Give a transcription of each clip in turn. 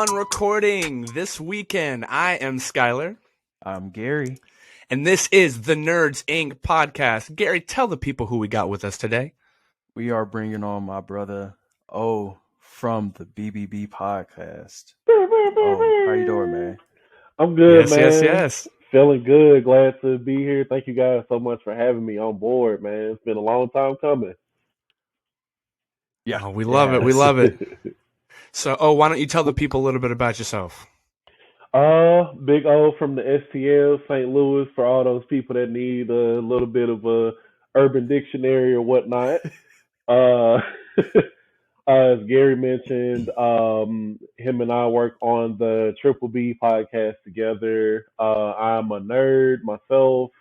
on recording this weekend. I am Skyler. I'm Gary. And this is the Nerds Inc. podcast. Gary, tell the people who we got with us today. We are bringing on my brother O from the BBB podcast. Oh, how you doing, man? I'm good, yes, man. Yes. Feeling good. Glad to be here. Thank you guys so much for having me on board, man. It's been a long time coming. Yeah, we love it. We love it. So, why don't you tell the people a little bit about yourself? Bigg O from the STL, St. Louis, for all those people that need a little bit of a urban dictionary or whatnot. As Gary mentioned, him and I work on the Triple B podcast together. I'm a nerd myself,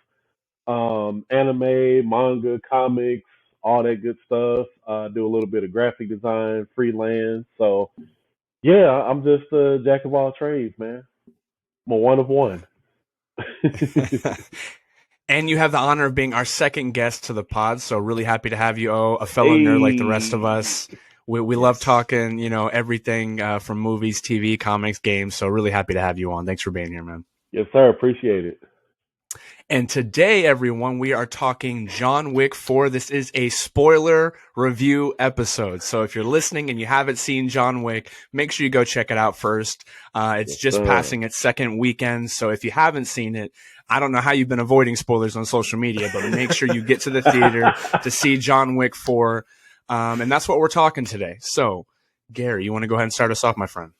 anime, manga, comics, all that good stuff. Do a little bit of graphic design, freelance. So, yeah, I'm just a jack of all trades, man. I'm a one of one. And you have the honor of being our second guest to the pod, so really happy to have you, a fellow nerd like the rest of us. We love talking, everything from movies, TV, comics, games, so really happy to have you on. Thanks for being here, man. Yes, sir. Appreciate it. And today, everyone, we are talking John Wick 4. This is a spoiler review episode. So if you're listening and you haven't seen John Wick, make sure you go check it out first. It's just passing its second weekend. So if you haven't seen it, I don't know how you've been avoiding spoilers on social media, but make sure you get to the theater to see John Wick 4. And that's what we're talking today. So, Gary, you want to go ahead and start us off, my friend?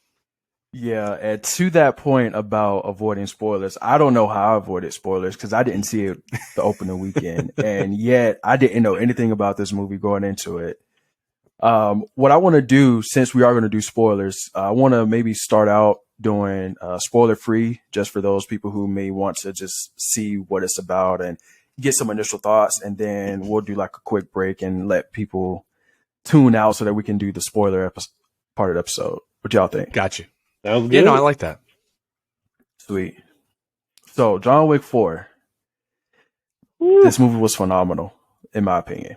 Yeah, and to that point about avoiding spoilers, I don't know how I avoided spoilers because I didn't see it the opening weekend, and yet I didn't know anything about this movie going into it. What I want to do, since we are going to do spoilers, I want to maybe start out doing spoiler free, just for those people who may want to just see what it's about and get some initial thoughts, and then we'll do like a quick break and let people tune out so that we can do the spoiler part of the episode. What y'all think? Got you. Sounds good. Yeah, no, I like that. Sweet. So, John Wick 4. Woo. This movie was phenomenal, in my opinion.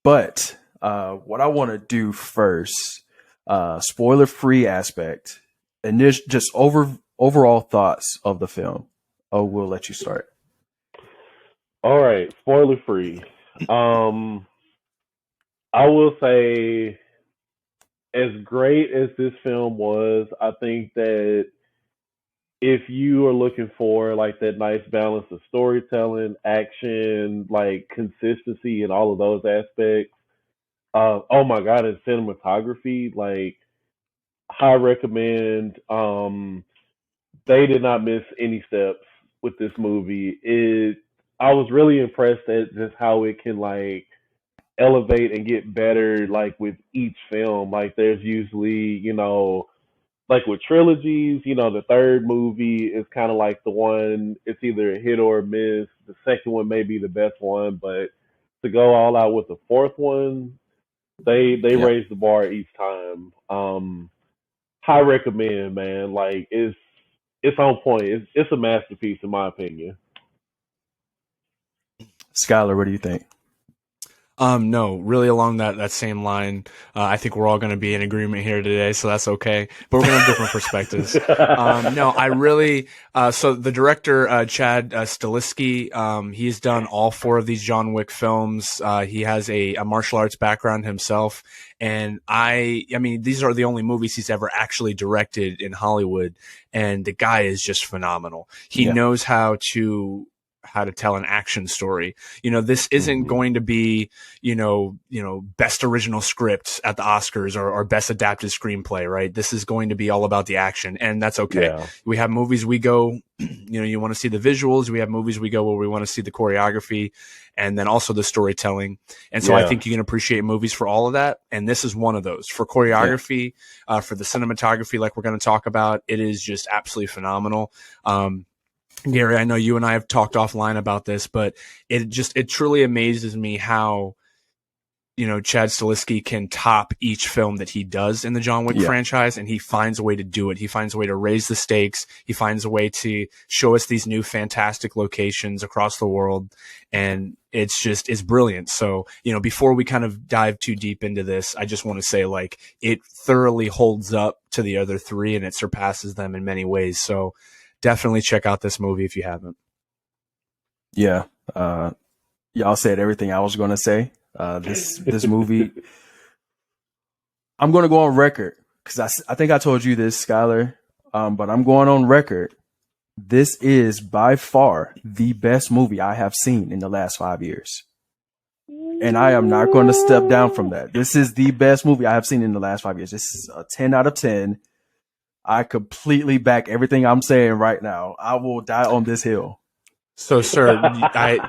But what I want to do first, spoiler-free aspect, and just overall thoughts of the film. Oh, we'll let you start. All right, spoiler free. I will say, as great as this film was, I think that if you are looking for like that nice balance of storytelling, action, like consistency, and all of those aspects, oh my god, and cinematography, like high recommend. They did not miss any steps with this movie. I was really impressed at just how it can like elevate and get better like with each film. Like there's usually, like with trilogies, the third movie is kind of like the one, it's either a hit or a miss. The second one may be the best one, but to go all out with the fourth one, they raise the bar each time. High recommend, man. Like it's on point. It's a masterpiece in my opinion. Skyler, what do you think? No, really along that same line. I think we're all going to be in agreement here today, so that's okay. But we're going to have different perspectives. No, I really. So the director, Chad Stilisky, he's done all four of these John Wick films. He has a martial arts background himself, and I mean, these are the only movies he's ever actually directed in Hollywood, and the guy is just phenomenal. He knows how to tell an action story. This isn't going to be, best original script at the Oscars or best adapted screenplay, right? This is going to be all about the action, and that's okay. Yeah. We have movies we go, you want to see the visuals. We have movies we go where we want to see the choreography and then also the storytelling. And so I think you can appreciate movies for all of that. And this is one of those. For choreography, for the cinematography, like we're going to talk about, it is just absolutely phenomenal. Gary, I know you and I have talked offline about this, but it truly amazes me how, Chad Stahelski can top each film that he does in the John Wick franchise, and he finds a way to do it. He finds a way to raise the stakes. He finds a way to show us these new fantastic locations across the world, and it's brilliant. So, before we kind of dive too deep into this, I just want to say, like, it thoroughly holds up to the other three, and it surpasses them in many ways. So definitely check out this movie if you haven't. Yeah. Y'all said everything I was going to say. This movie, I'm going to go on record because I think I told you this, Skyler, but I'm going on record. This is by far the best movie I have seen in the last 5 years. And I am not going to step down from that. This is the best movie I have seen in the last 5 years. This is a 10 out of 10. I completely back everything I'm saying right now. I will die on this hill. So, sir, I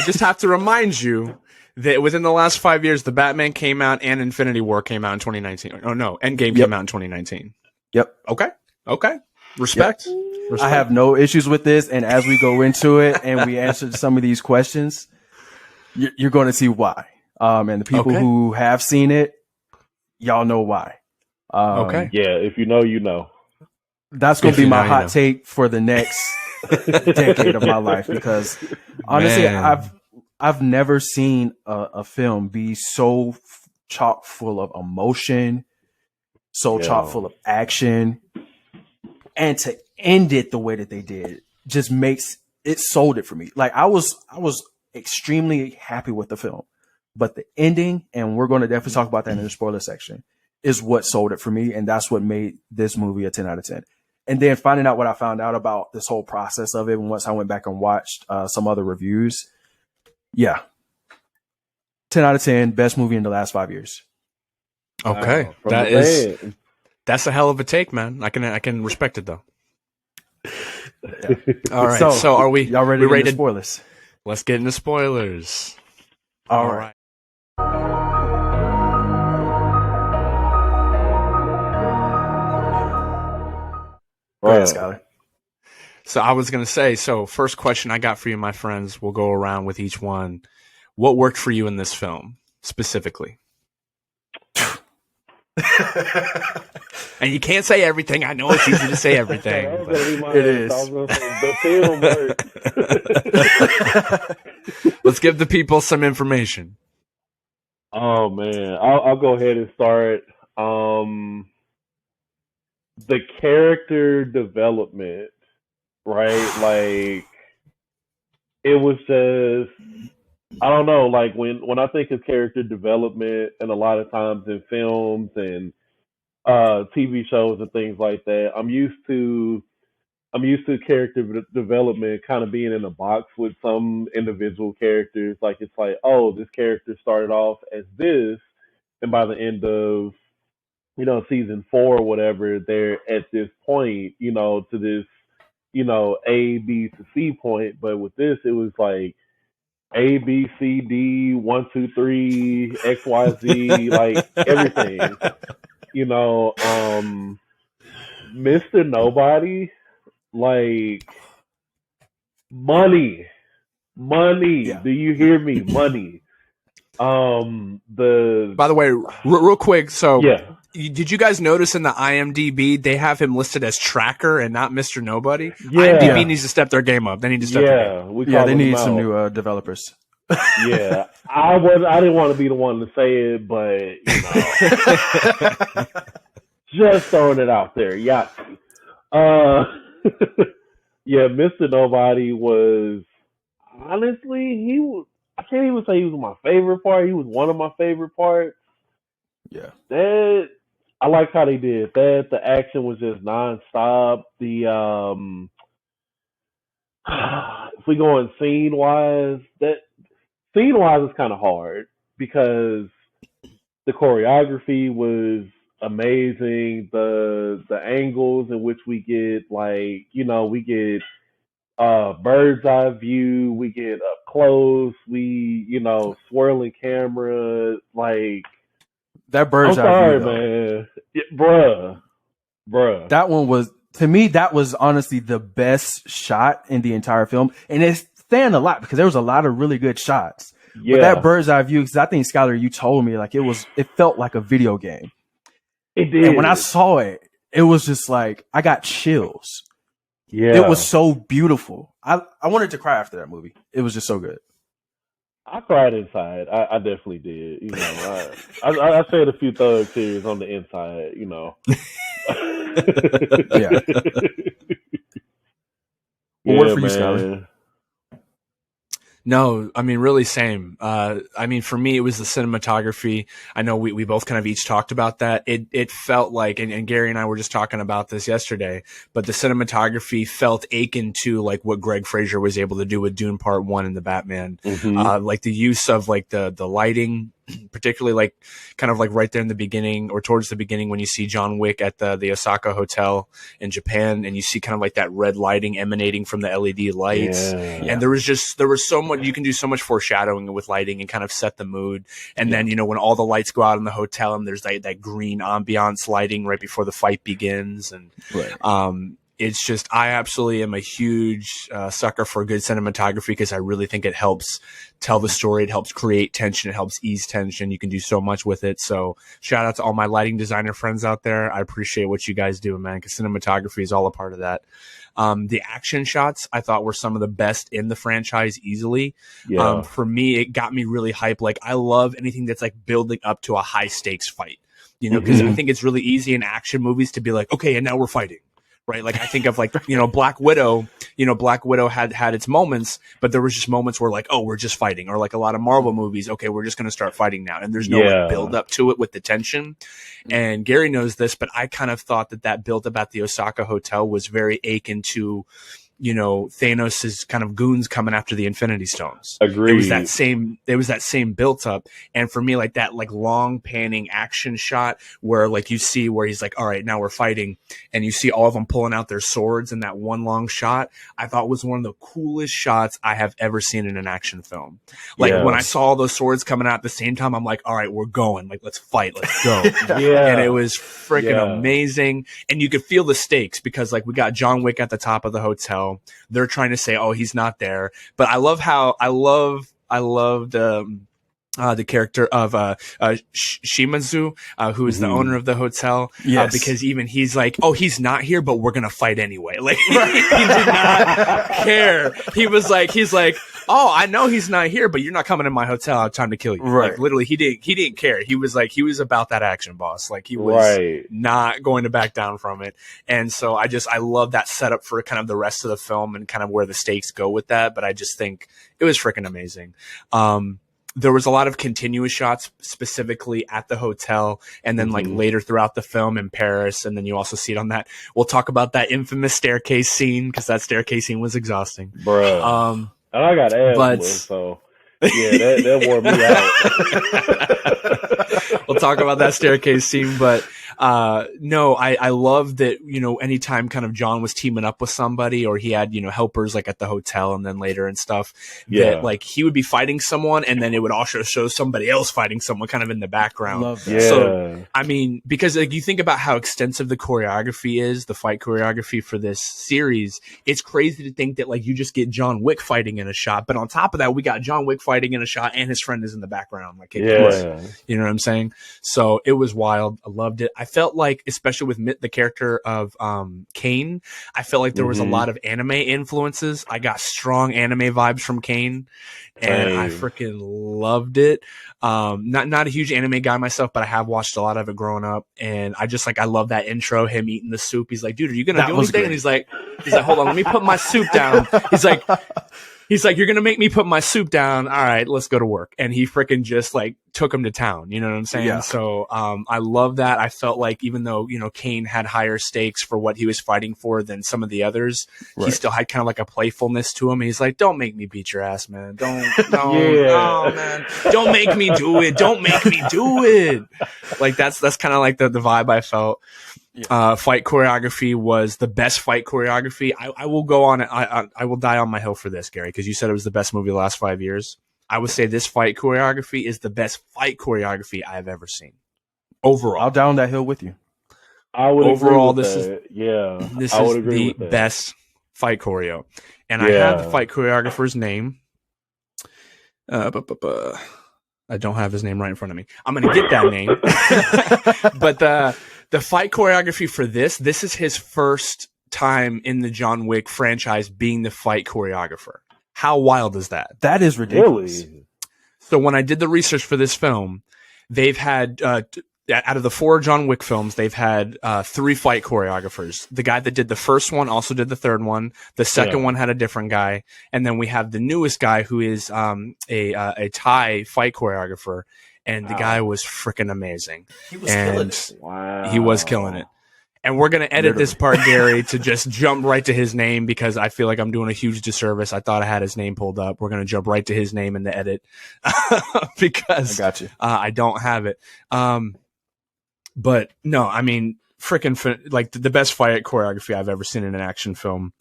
just have to remind you that within the last 5 years, the Batman came out and Infinity War came out in 2019. Oh, no, Endgame came out in 2019. Yep. Okay. Respect. I have no issues with this. And as we go into it and we answer some of these questions, you're going to see why. And the people who have seen it, y'all know why. Yeah, if you know, you know. That's going to be my hot take for the next decade of my life, because honestly, I've never seen a film be so chock full of emotion, so chock full of action, and to end it the way that they did just makes it sold it for me. Like I was extremely happy with the film, but the ending, and we're going to definitely talk about that in the spoiler section, is what sold it for me, and that's what made this movie a 10 out of 10. And then finding out what I found out about this whole process of it, and once I went back and watched some other reviews, 10 out of 10, best movie in the last 5 years. Okay, that's a hell of a take, man. I can respect it though. All right, so are y'all ready to get into spoilers? Let's get into spoilers. All right. Go ahead, Skyler. So I was going to say, first question I got for you, my friends, we'll go around with each one. What worked for you in this film, specifically? And you can't say everything. I know it's easy to say everything. It is. Let's give the people some information. Oh, man. I'll go ahead and start. The character development, right? Like, it was just, I don't know, like when I think of character development, and a lot of times in films and TV shows and things like that, I'm used to character development kind of being in a box with some individual characters. Like, it's like, oh, this character started off as this, and by the end of season 4 or whatever, they're at this point, to this, A, B to C point. But with this, it was like A, B, C, D, 1, 2, 3, X, Y, Z, like everything. Mr. Nobody, like money. Yeah. Do you hear me? Money. By the way, real quick, did you guys notice in the IMDb they have him listed as Tracker and not Mr. Nobody? Yeah. IMDb needs to step their game up. They need to step their game up. They need some new developers. Yeah, I didn't want to be the one to say it, but just throwing it out there. Yeah. Mr. Nobody was, honestly, I can't even say he was my favorite part. He was one of my favorite parts. Yeah. I like how they did that. The action was just nonstop. If we go in scene wise is kind of hard because the choreography was amazing. The angles in which we get, like, we get bird's eye view, we get up close, we swirling camera, like that bird's eye view, man. Yeah, bruh. That one was, to me, that was honestly the best shot in the entire film, and it's saying a lot because there was a lot of really good shots. But that Yeah, bird's eye view, because I think Skyler, you told me like it felt like a video game. it did. And when I saw it, it was just like I got chills. Yeah, It was so beautiful. I wanted to cry after that movie. It was just so good. I cried inside. I definitely did. You know, I shed a few thug tears on the inside. You know. Yeah. Well, what Yeah, for you, Skyler? man. No, I mean, really same. I mean, for me, it was the cinematography. I know we both kind of each talked about that. It felt like, and Gary and I were just talking about this yesterday, but the cinematography felt akin to like what Greg Fraser was able to do with Dune Part 1 and the Batman. Mm-hmm. Like the use of like the lighting, particularly like kind of like right there in the beginning or towards the beginning when you see John Wick at the Osaka hotel in Japan and you see kind of like that red lighting emanating from the LED lights. Yeah. And there was so much, you can do so much foreshadowing with lighting and kind of set the mood. And then, you know, when all the lights go out in the hotel and there's that green ambiance lighting right before the fight begins. And, it's just, I absolutely am a huge sucker for good cinematography because I really think it helps tell the story. It helps create tension. It helps ease tension. You can do so much with it. So shout out to all my lighting designer friends out there. I appreciate what you guys do, man, because cinematography is all a part of that. The action shots I thought were some of the best in the franchise easily. Yeah. For me, it got me really hyped. Like I love anything that's like building up to a high stakes fight, you know, because I think it's really easy in action movies to be like, okay, and now we're fighting. Right. Like I think of like, you know, Black Widow had its moments, but there was just moments where like, oh, we're just fighting, or like a lot of Marvel movies. Okay, we're just going to start fighting now. And there's no like build up to it with the tension. And Gary knows this, but I kind of thought that build up at the Osaka hotel was very akin to, you know, Thanos' kind of goons coming after the Infinity Stones. Agreed. It was that same built up. And for me, like that, like long panning action shot where like you see where he's like, all right, now we're fighting. And you see all of them pulling out their swords in that one long shot. I thought was one of the coolest shots I have ever seen in an action film. Like when I saw all those swords coming out at the same time, I'm like, all right, we're going, like, let's fight. Let's go. And it was freaking amazing. And you could feel the stakes because like we got John Wick at the top of the hotel. They're trying to say, oh, he's not there. But I loved the character of Shimazu, who is the owner of the hotel, because even he's like, oh, he's not here, but we're gonna fight anyway. Like he did not care. He's like, oh, I know he's not here, but you're not coming in my hotel. I have time to kill you. Right. Like literally, he didn't care. He was about that action, boss. Like he was not going to back down from it. And so I love that setup for kind of the rest of the film and kind of where the stakes go with that. But I just think it was freaking amazing. There was a lot of continuous shots specifically at the hotel and then like later throughout the film in Paris. And then you also see it on that. We'll talk about that infamous staircase scene because that staircase scene was exhausting. Bruh. And I got asthma, so yeah, that wore me out. We'll talk about that staircase scene, but no, I love that, you know, anytime kind of John was teaming up with somebody or he had, you know, helpers like at the hotel and then later and stuff, that like he would be fighting someone and then it would also show somebody else fighting someone kind of in the background. Love that. So, I mean, because like you think about how extensive the choreography is, the fight choreography for this series, it's crazy to think that like you just get John Wick fighting in a shot, but on top of that, we got John Wick fighting in a shot and his friend is in the background. Like, you know what I'm saying? So it was wild. I loved it. I felt like, especially with the character of Kane, I felt like there was a lot of anime influences. I got strong anime vibes from Kane, and I freaking loved it. Not a huge anime guy myself, but I have watched a lot of it growing up, and I love that intro. Him eating the soup. He's like, "Dude, are you gonna do anything?" Great. And he's like, "Hold on, let me put my soup down." He's like, you're going to make me put my soup down. All right, let's go to work. And he freaking just like took him to town. You know what I'm saying? Yeah. So, I love that. I felt like even though, you know, Kane had higher stakes for what he was fighting for than some of the others, he still had kind of like a playfulness to him. He's like, don't make me beat your ass, man. No, man. Don't make me do it. Don't make me do it. Like that's kind of like the vibe I felt. Fight choreography was the best fight choreography. I will go on. I will die on my hill for this, Gary, because you said it was the best movie of the last 5 years. I would say this fight choreography is the best fight choreography I have ever seen. Overall, I'll down that hill with you. I would overall agree with this that. this I is would agree the with that. best fight choreo, and I have the fight choreographer's name. I don't have his name right in front of me. I'm going to get that name. But the fight choreography for this is his first time in the John Wick franchise being the fight choreographer. How wild is that? That is ridiculous. Really? So when I did the research for this film, they've had out of the 4 John Wick films, they've had 3 fight choreographers. The guy that did the first one also did the third one. The second one had a different guy, and then we have the newest guy who is a Thai fight choreographer, and the guy was freaking amazing. He was killing it. Wow. He was killing it. And we're going to edit this part, Gary, to just jump right to his name because I feel like I'm doing a huge disservice. I thought I had his name pulled up. We're going to jump right to his name in the edit because I got you. I don't have it. But no, I mean, freaking like the best fight choreography I've ever seen in an action film.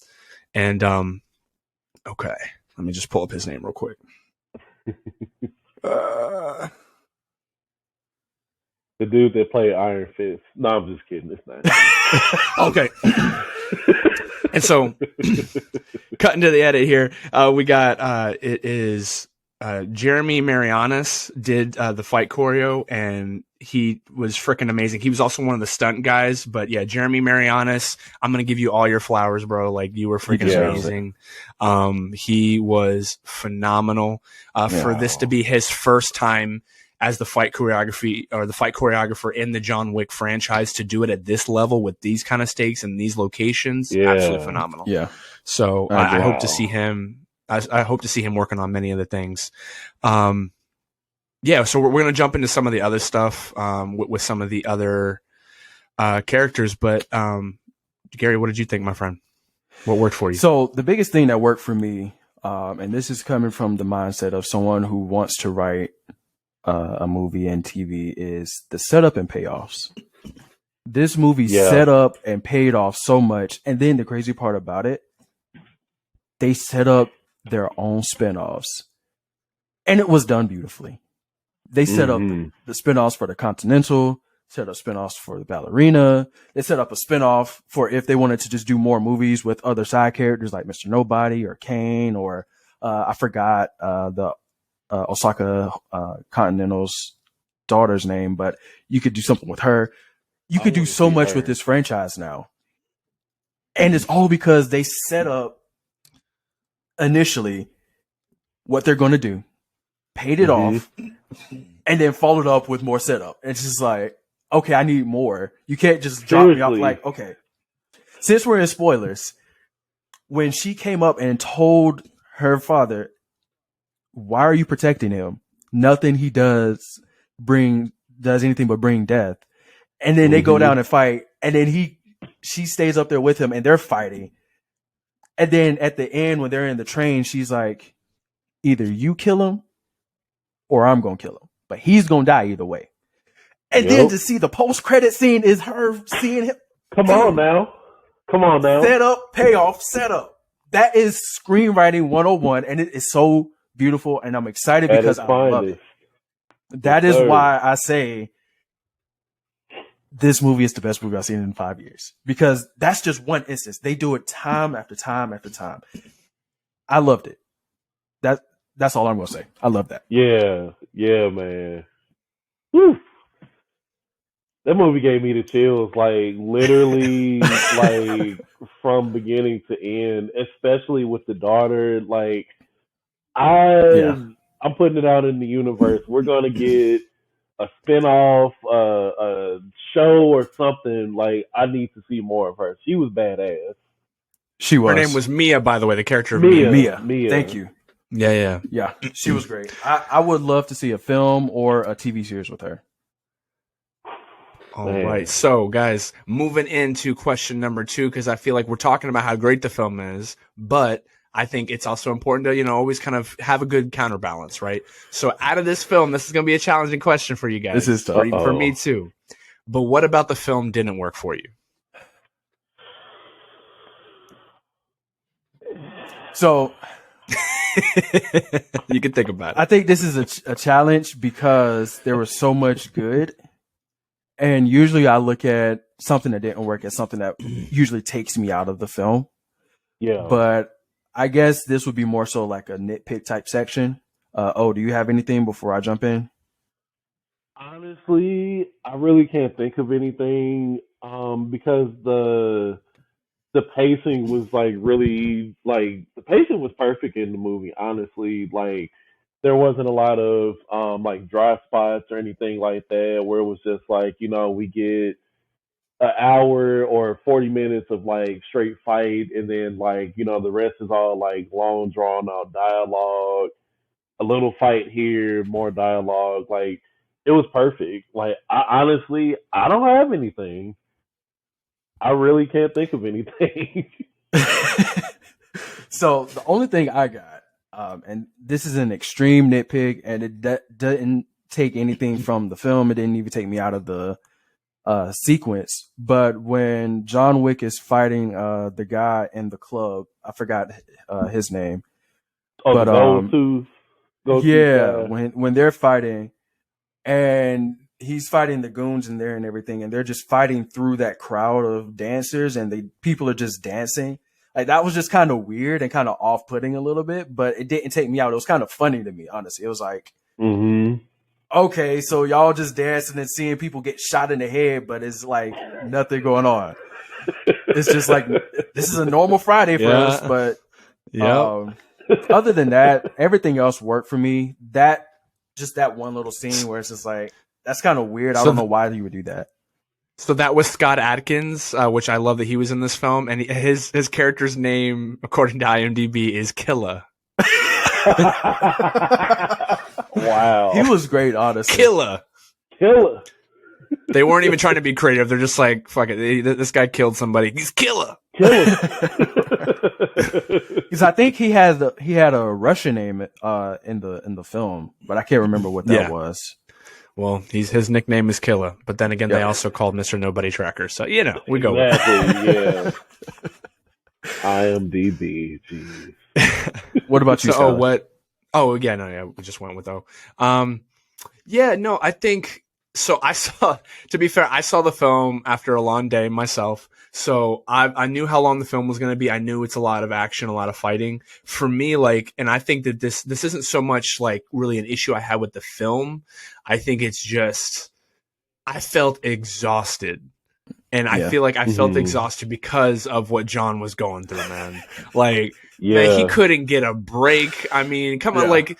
And okay, let me just pull up his name real quick. The dude that played Iron Fist. No, I'm just kidding. It's not. Okay. And so, cutting to the edit here, we got it is Jeremy Marianas did the fight choreo, and he was freaking amazing. He was also one of the stunt guys, but yeah, Jeremy Marianas, I'm gonna give you all your flowers, bro. Like, you were freaking amazing. He was phenomenal. For this to be his first time as the fight choreographer in the John Wick franchise, to do it at this level with these kind of stakes and these locations, absolutely phenomenal. Yeah. So I hope to see him. I hope to see him working on many other things. Yeah, so we're going to jump into some of the other stuff with some of the other characters. But Gary, what did you think, my friend? What worked for you? So the biggest thing that worked for me, and this is coming from the mindset of someone who wants to write a movie and TV, is the setup and payoffs. This movie set up and paid off so much. And then the crazy part about it, they set up their own spinoffs, and it was done beautifully. They set up the spinoffs for the Continental, set up spinoffs for the Ballerina. They set up a spinoff for if they wanted to just do more movies with other side characters like Mr. Nobody or Kane, or I forgot the Osaka Continental's daughter's name, but you could do something with her. You could do so much with this franchise now. And it's all because they set up initially what they're going to do, paid it off, and then followed up with more setup. And it's just like, okay, I need more. You can't just drop me off like, okay. Since we're in spoilers, when she came up and told her father, why are you protecting him? Nothing he does anything but bring death. And then they go down and fight, and then she stays up there with him, and they're fighting. And then at the end, when they're in the train, she's like, either you kill him or I'm going to kill him. But he's going to die either way. And then to see the post-credit scene is her seeing him. Come on now. Set up, payoff, set up. That is screenwriting 101, and it is so beautiful, and I'm excited because I love it. That is why I say this movie is the best movie I've seen in 5 years, because that's just one instance. They do it time after time after time. I loved it. That's all I'm going to say. I love that. Yeah, man. Woo. That movie gave me the chills, like literally, like from beginning to end, especially with the daughter. Like, I'm putting it out in the universe. We're gonna get a spinoff, a show or something. Like, I need to see more of her. She was badass. She was. Her name was Mia, by the way, the character of Mia. Thank you. Yeah. She was great. I would love to see a film or a TV series with her. All right. So, guys, moving into question number 2, because I feel like we're talking about how great the film is, but I think it's also important to, always kind of have a good counterbalance, right? So, out of this film, this is going to be a challenging question for you guys. This is tough. For me, too. But what about the film didn't work for you? So, you can think about it. I think this is a challenge because there was so much good. And usually I look at something that didn't work as something that usually takes me out of the film. Yeah. But I guess this would be more so like a nitpick type section. Do you have anything before I jump in? Honestly, I really can't think of anything because the pacing was like really like the pacing was perfect in the movie. Honestly, like there wasn't a lot of like dry spots or anything like that where it was just like we get an hour or 40 minutes of like straight fight and then like the rest is all like long drawn out dialogue, a little fight here, more dialogue. Like it was perfect. Like I don't have anything. I really can't think of anything. So the only thing I got, and this is an extreme nitpick, and didn't take anything from the film. It didn't even take me out of the sequence. But when John Wick is fighting the guy in the club, I forgot his name. Oh, But go yeah, when they're fighting, and he's fighting the goons in there and everything, and they're just fighting through that crowd of dancers, and the people are just dancing. Like that was just kind of weird and kind of off-putting a little bit, but it didn't take me out. It was kind of funny to me, honestly. It was like, okay, so y'all just dancing and seeing people get shot in the head, but it's like nothing going on. It's just like this is a normal Friday for us, but other than that, everything else worked for me. That one little scene where it's just like that's kind of weird. I don't know why you would do that. So that was Scott Adkins, which I love that he was in this film, and his character's name, according to IMDb, is Killa. Wow, he was great, honestly. Killa. They weren't even trying to be creative. They're just like, fuck it. This guy killed somebody. He's Killa. Because I think he had a Russian name in the film, but I can't remember what that was. Well, his nickname is Killa, but then again, they also called Mr. Nobody Tracker. So we go. Exactly. Yeah. IMDb. Jeez. What about you? So what? Oh yeah, no, yeah, we just went with O. Yeah, no, I think so. To be fair, I saw the film after a long day myself. So I knew how long the film was going to be. I knew it's a lot of action, a lot of fighting. For me, like, and I think that this isn't so much like really an issue I had with the film. I think it's just I felt exhausted. And I feel like I felt exhausted because of what John was going through, man. Like, man, he couldn't get a break. I mean, come on, like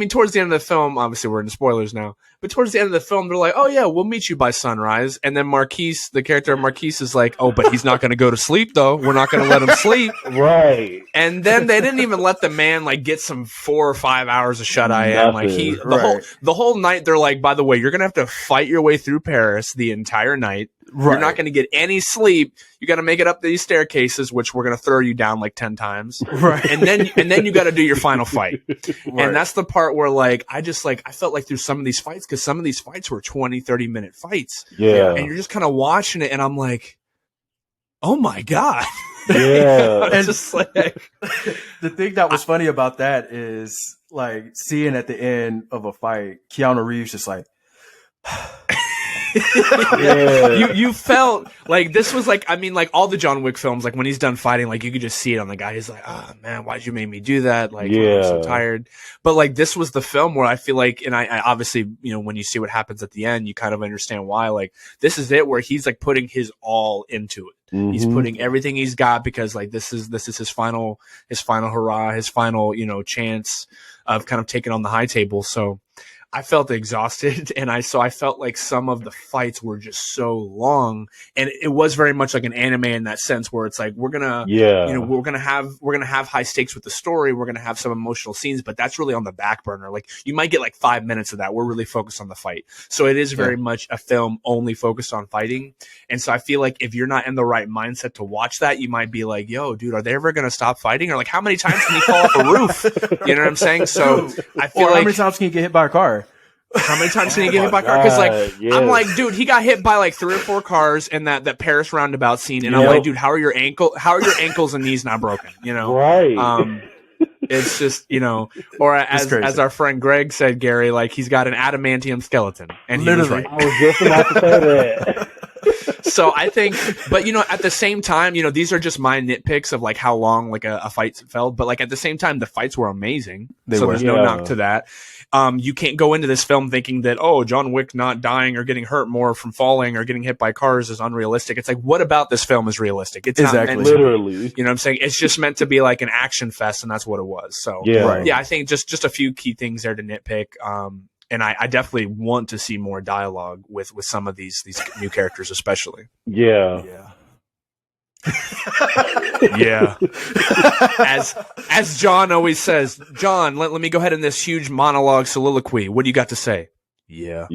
towards the end of the film, obviously we're into spoilers now, but towards the end of the film, they're like, oh yeah, we'll meet you by sunrise. And then Marquise, the character of Marquise is like, oh, but he's not going to go to sleep though. We're not going to let him sleep. Right. And then they didn't even let the man like get some 4 or 5 hours of shut-eye in. Like the whole night, they're like, by the way, you're going to have to fight your way through Paris the entire night. Right. You're not going to get any sleep. You got to make it up these staircases, which we're going to throw you down like 10 times. Right. And then you got to do your final fight. Right. And that's the part where like, I felt like through some of these fights, cause some of these fights were 20, 30-minute fights. Yeah. And you're just kind of watching it and I'm like, oh my God. Yeah. It's just like, the thing that was funny about that is like seeing at the end of a fight, Keanu Reeves just like, you felt like this was like, I mean, like all the John Wick films, like when he's done fighting, like you could just see it on the guy. He's like, oh man, why'd you make me do that? Like, I'm so tired. But like this was the film where I feel like, and I obviously, when you see what happens at the end, you kind of understand why. Like this is it where he's like putting his all into it. Mm-hmm. He's putting everything he's got because like this is his final hurrah, his final, chance of kind of taking on the high table. So I felt exhausted, and I felt like some of the fights were just so long, and it was very much like an anime in that sense, where it's like we're gonna have high stakes with the story, we're gonna have some emotional scenes, but that's really on the back burner. Like you might get like 5 minutes of that. We're really focused on the fight, so it is very much a film only focused on fighting. And so I feel like if you're not in the right mindset to watch that, you might be like, "Yo, dude, are they ever gonna stop fighting?" Or like, how many times can he fall off a roof? You know what I'm saying? So I feel like how many times can you get hit by a car? How many times can he get hit by a car? Because I'm like, dude, he got hit by like 3 or 4 cars in that Paris roundabout scene, and I'm like, dude, how are your ankles and knees not broken? Right. It's just or as our friend Greg said, Gary, like he's got an adamantium skeleton, and he was right. I was just about to say that. So I think, but at the same time, these are just my nitpicks of like how long like a fight felt. But like at the same time, the fights were amazing. They were. There's no knock to that. You can't go into this film thinking that, John Wick not dying or getting hurt more from falling or getting hit by cars is unrealistic. It's like, what about this film is realistic? It's not meant to literally. You know what I'm saying? It's just meant to be like an action fest, and that's what it was. So yeah, I think just a few key things there to nitpick. And I definitely want to see more dialogue with some of these new characters, especially. Yeah. Yeah. As John always says, John, let me go ahead in this huge monologue soliloquy. What do you got to say? Yeah.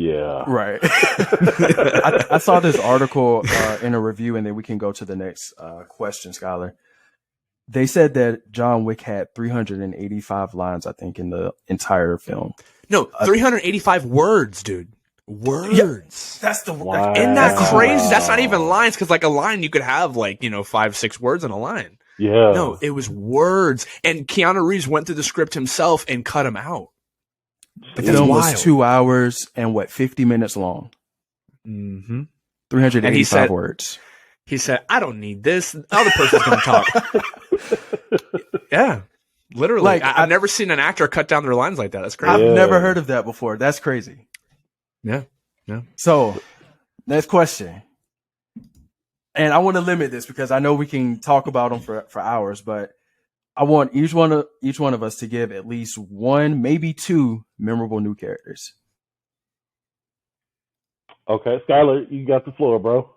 Right. I saw this article in a review, and then we can go to the next question, Skyler. They said that John Wick had 385 lines, I think, in the entire film. No, 385 words, dude. Words. Yeah, that's the wow. Isn't that crazy? That's not even lines, because like a line you could have like 5-6 words in a line. Yeah. No, it was words. And Keanu Reeves went through the script himself and cut them out. The film was 2 hours and 50 minutes long. Mm-hmm. 385 words. He said, I don't need this. The other person's going to talk. Yeah. Literally. Like, I've never seen an actor cut down their lines like that. That's crazy. I've never heard of that before. That's crazy. Yeah. So, next question. And I want to limit this because I know we can talk about them for hours, but I want each one of us to give at least one, maybe two memorable new characters. Okay, Skyler, you got the floor, bro.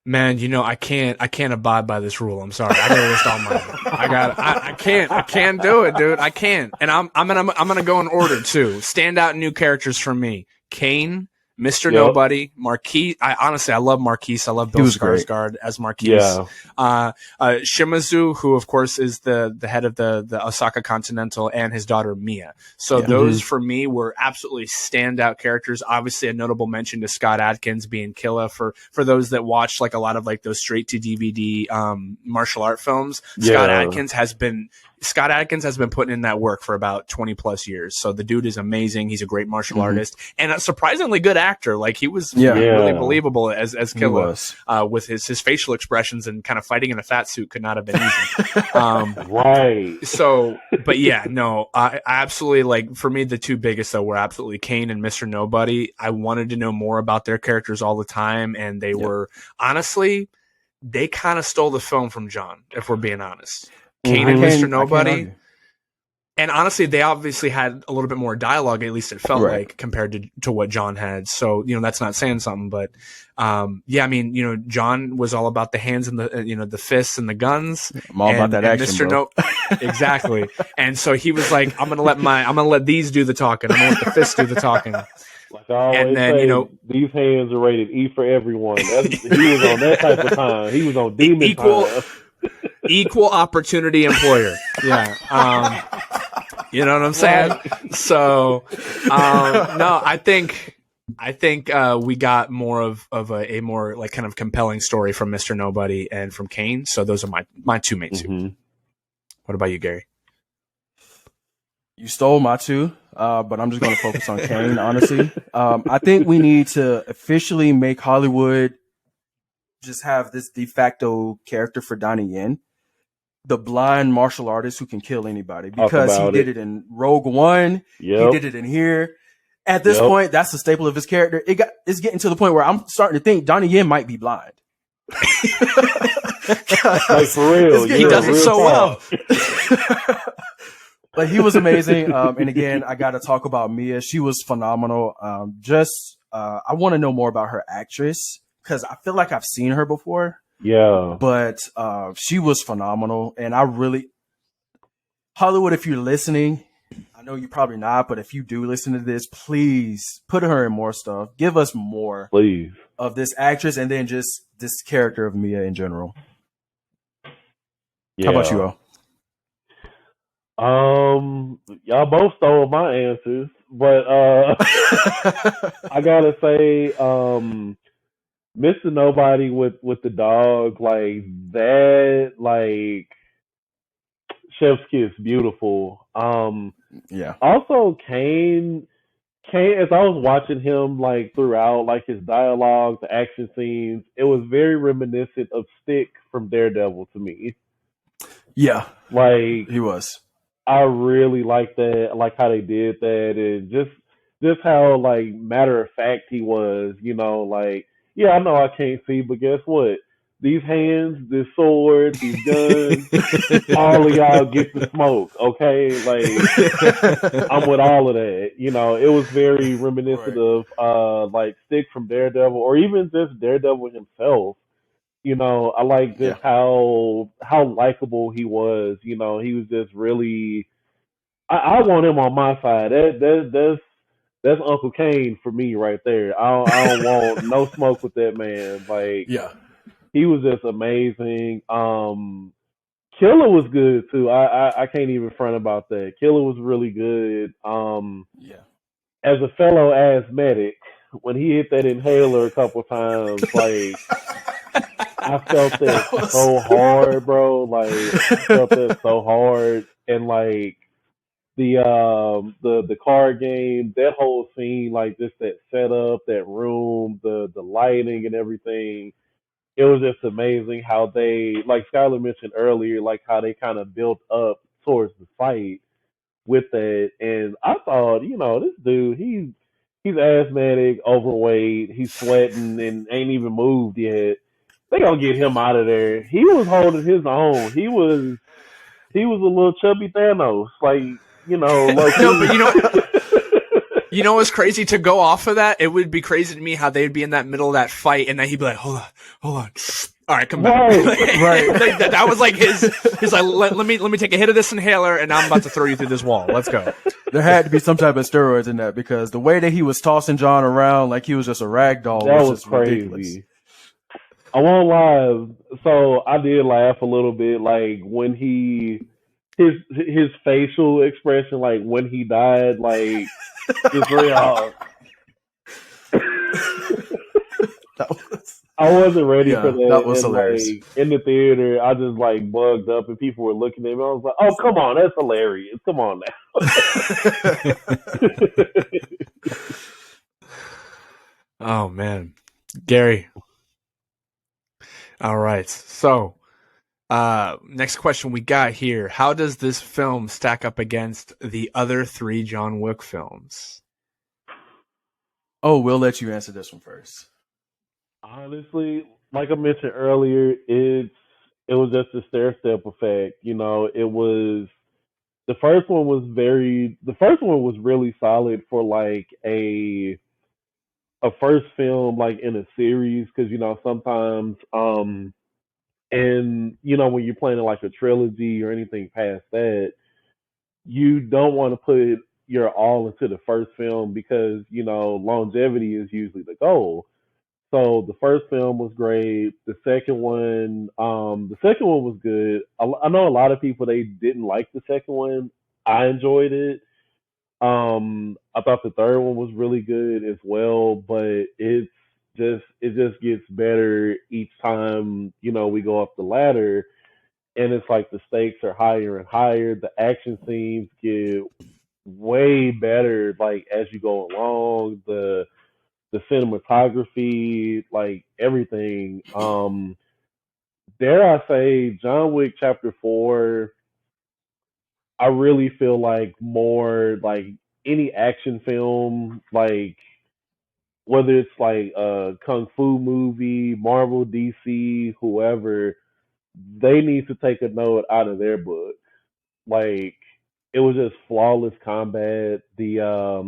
Man, I can't abide by this rule. I'm sorry. I gotta list all mine. I can't do it, dude. I can't. And I'm gonna go in order too. Standout new characters for me: Kane, Mr. Nobody, Marquise. I love Marquise. I love Bill Skarsgård as Marquise. Yeah. Shimazu, who of course is the head of the Osaka Continental, and his daughter Mia. So those for me were absolutely standout characters. Obviously, a notable mention to Scott Adkins being Killa for those that watch like a lot of like those straight to DVD martial art films. Scott Adkins has been putting in that work for about 20 plus years. So the dude is amazing. He's a great martial artist and a surprisingly good actor. Like he was really believable as Killa with his facial expressions, and kind of fighting in a fat suit could not have been easy. Right. So, but yeah, no, I absolutely, like, for me, the two biggest though were absolutely Kane and Mr. Nobody. I wanted to know more about their characters all the time. And they were honestly, they kind of stole the film from John, if we're being honest. Kane and Mr. Nobody. And honestly, they obviously had a little bit more dialogue, at least it felt like, compared to what John had. So, that's not saying something, but, John was all about the hands and the fists and the guns. I'm all about that action, Mr. bro. Exactly. And so he was like, I'm going to let these do the talking. I'm going to let the fists do the talking. Like I always say, these hands are rated E for everyone. He was on that type of time. He was on demon time. Equal opportunity employer. Yeah. You know what I'm saying? So, no, I think we got more of a more like kind of compelling story from Mr. Nobody and from Kane. So those are my two main two. What about you, Gary? You stole my two, but I'm just going to focus on Kane, honestly. I think we need to officially make Hollywood just have this de facto character for Donnie Yen, the blind martial artist who can kill anybody, because he did it in Rogue One. He did it in here. At this point, that's the staple of his character. It's getting to the point where I'm starting to think Donnie Yen might be blind. Like, for real. He does it so well. But he was amazing. And again, I got to talk about Mia. She was phenomenal. I want to know more about her actress, because I feel like I've seen her before. Yeah. But she was phenomenal. And Hollywood, if you're listening, I know you're probably not, but if you do listen to this, please put her in more stuff. Give us more of this actress, and then just this character of Mia in general. Yeah. How about you, Al? Y'all both stole my answers, but I gotta say, Mr. Nobody with the dog, like that, like chef's kiss, beautiful. Also, Kane, As I was watching him like throughout, like his dialogue, the action scenes, it was very reminiscent of Stick from Daredevil to me. Yeah, Like he was. I really like that. I like how they did that, and just how like matter of fact he was. Like yeah, I know I can't see, but guess what? These hands, this sword, these guns, all of y'all get the smoke. Okay, like I'm with all of that. It was very reminiscent Right. of like Stick from Daredevil, or even just Daredevil himself. I like Yeah. just how likable he was. He was just really. I want him on my side. That's Uncle Kane for me right there. I don't want no smoke with that man. Like Yeah. he was just amazing. Killer was good too. I can't even front about that. Killer was really good. Yeah. As a fellow asthmatic, when he hit that inhaler a couple times, like I felt that That was. so hard, bro. Like I felt that so hard, and like the card game, that whole scene, like just that setup, that room, the lighting and everything. It was just amazing how they, like Skyler mentioned earlier, like how they kind of built up towards the fight with that. And I thought, this dude, he's asthmatic, overweight, he's sweating and ain't even moved yet. They gonna get him out of there. He was holding his own. He was a little chubby Thanos, like low No, but key. you know what's crazy to go off of that? It would be crazy to me how they'd be in that middle of that fight, and then he'd be like, "Hold on, all right, come back." Right. Like, that was like his like, let me take a hit of this inhaler, and I'm about to throw you through this wall. Let's go. There had to be some type of steroids in that because the way that he was tossing John around like he was just a rag doll That was was just crazy. ridiculous. I won't lie. So I did laugh a little bit, like when his facial expression, like when he died, like just real. That was, I wasn't ready for yeah, that, that was and hilarious. like in the theater, I just like bugged up, and people were looking at me. I was like, "Oh, come on, that's hilarious! Come on now." Oh man, Gary. All right, so next question we got here: how does this film stack up against the other 3 John Wick films? Oh, we'll let you answer this one first. Honestly, like I mentioned earlier, it was just a stair step effect. It was the first one was really solid for like a first film like in a series, because sometimes and when you're planning like a trilogy or anything past that, you don't want to put your all into the first film, because longevity is usually the goal. So the first film was great. The second one was good. I know a lot of people, they didn't like the second one. I enjoyed it. I thought the third one was really good as well, but it just gets better each time we go up the ladder, and it's like the stakes are higher and higher. The action scenes get way better like as you go along. The cinematography, like everything. Dare I say, John Wick Chapter 4, I really feel like more like any action film, like whether it's like a kung fu movie, Marvel, DC, whoever, they need to take a note out of their book. Like it was just flawless combat. Yeah.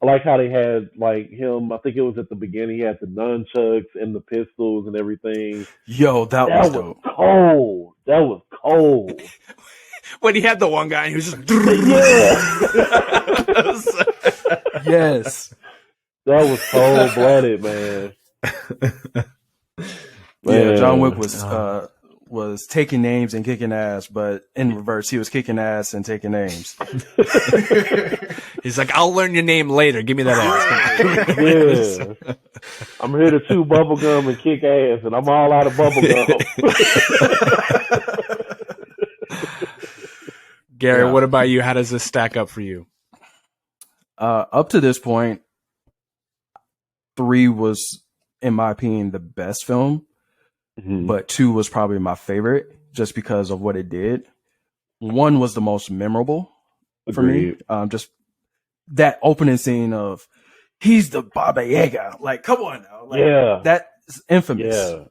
I like how they had like him. I think it was at the beginning. He had the nunchucks and the pistols and everything. Yo, that was That was dope. cold. That was cold. When he had the one guy and he was just Yeah. Yes. That was cold blooded, man. Yeah, John Wick Man. was taking names and kicking ass, but in reverse, he was kicking ass and taking names. He's like, I'll learn your name later. Give me that ass. Yeah. I'm here to chew bubble gum and kick ass, and I'm all out of bubble gum. Gary, Yeah. what about you? How does this stack up for you? Up to this point, 3 was, in my opinion, the best film, but 2 was probably my favorite just because of what it did. 1 was the most memorable for me. Just that opening scene of he's the Baba Yaga. Like, come on now. Like, that's infamous. Yeah.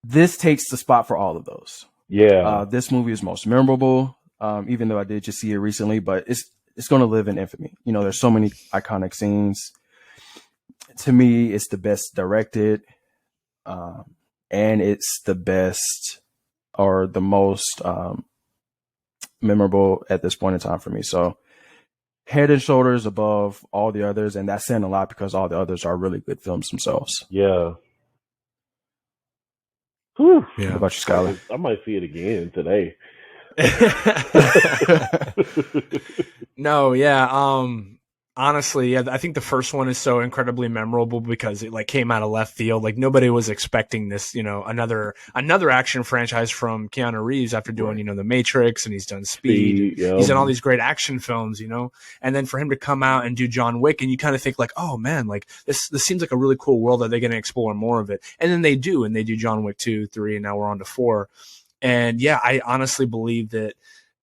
This takes the spot for all of those. Yeah. This movie is most memorable, even though I did just see it recently, but it's going to live in infamy. You know, there's so many iconic scenes. To me, it's the best directed, and it's the best or the most memorable at this point in time for me. So head and shoulders above all the others, and that's saying a lot because all the others are really good films themselves. Yeah. Whew. Yeah. What about you, Skyler? I might see it again today. No, yeah. Honestly, yeah, I think the first one is so incredibly memorable because it like came out of left field. Like nobody was expecting this, you know, another action franchise from Keanu Reeves after doing, you know, The Matrix, and he's done Speed. He's done all these great action films, you know, and then for him to come out and do John Wick, and you kind of think like, oh man, like this seems like a really cool world. Are they going to explore more of it? And then they do John Wick 2, 3, and now we're on to 4. And yeah, I honestly believe that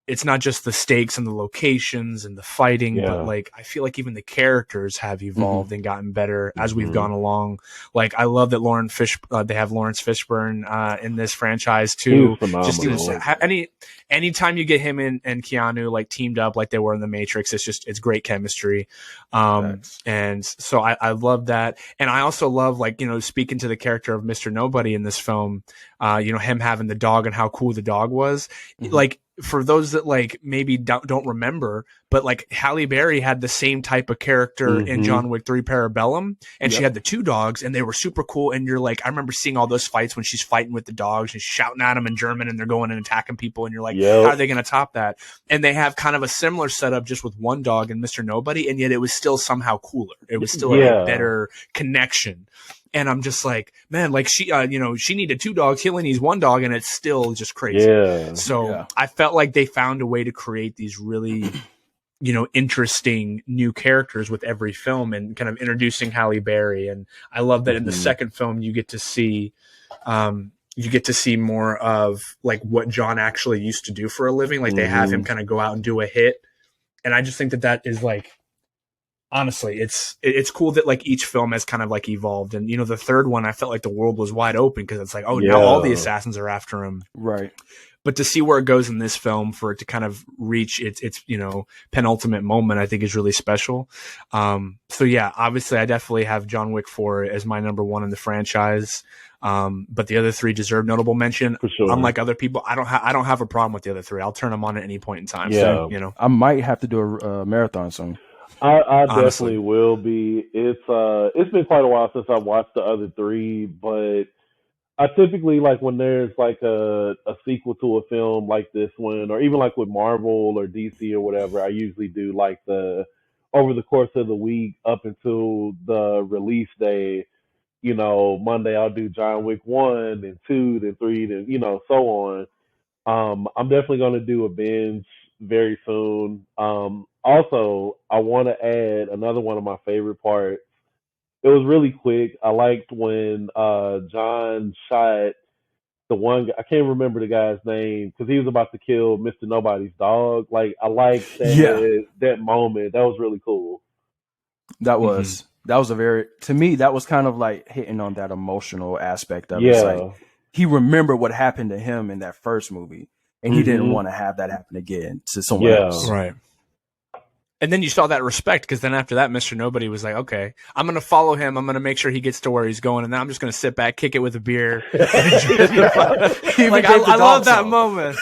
it's not just the stakes and the locations and the fighting, but like I feel like even the characters have evolved and gotten better as we've gone along. Like I love that they have Lawrence Fishburne in this franchise too. Just anytime you get him and Keanu like teamed up like they were in The Matrix, it's great chemistry. And so I love that. And I also love, like, you know, speaking to the character of Mr. Nobody in this film, you know, him having the dog and how cool the dog was. Like, for those that like maybe don't remember, but like Halle Berry had the same type of character in John Wick 3 Parabellum, and she had the 2 dogs, and they were super cool. And you're like, I remember seeing all those fights when she's fighting with the dogs and shouting at them in German, and they're going and attacking people, and you're like, how are they going to top that? And they have kind of a similar setup just with one dog and Mr. Nobody, and yet it was still somehow cooler. It was still a better connection. And I'm just like, man, like she, you know, she needed 2 dogs, he only needs 1 dog, and it's still just crazy. I felt like they found a way to create these really, you know, interesting new characters with every film, and kind of introducing Halle Berry. And I love that in the second film you get to see more of like what John actually used to do for a living. Like they have him kind of go out and do a hit, and I just think that is like, honestly, it's cool that like each film has kind of like evolved. And you know, the third one, I felt like the world was wide open because it's like, oh, now all the assassins are after him, right? But to see where it goes in this film, for it to kind of reach its you know, penultimate moment, I think is really special. So yeah, obviously I definitely have John Wick 4 as my number 1 in the franchise. But the other 3 deserve notable mention. For sure. Unlike other people, I don't have a problem with the other 3. I'll turn them on at any point in time. So, you know, I might have to do a marathon soon. I definitely will be. It's been quite a while since I've watched the other 3, but I typically like when there's like a sequel to a film like this one, or even like with Marvel or DC or whatever, I usually do like over the course of the week up until the release day. You know, Monday I'll do John Wick 1, then 2, then 3, then, you know, so on. I'm definitely going to do a binge very soon. Also, I want to add another one of my favorite parts. It was really quick. I liked when John shot the one. I can't remember the guy's name because he was about to kill Mr. Nobody's dog. Like, I liked that moment. That was really cool. That was to me, that was kind of like hitting on that emotional aspect of it. Like, he remembered what happened to him in that first movie, and he didn't want to have that happen again to someone else. Right. And then you saw that respect, because then after that, Mr. Nobody was like, okay, I'm going to follow him. I'm going to make sure he gets to where he's going. And then I'm just going to sit back, kick it with a beer. Like, I love that moment.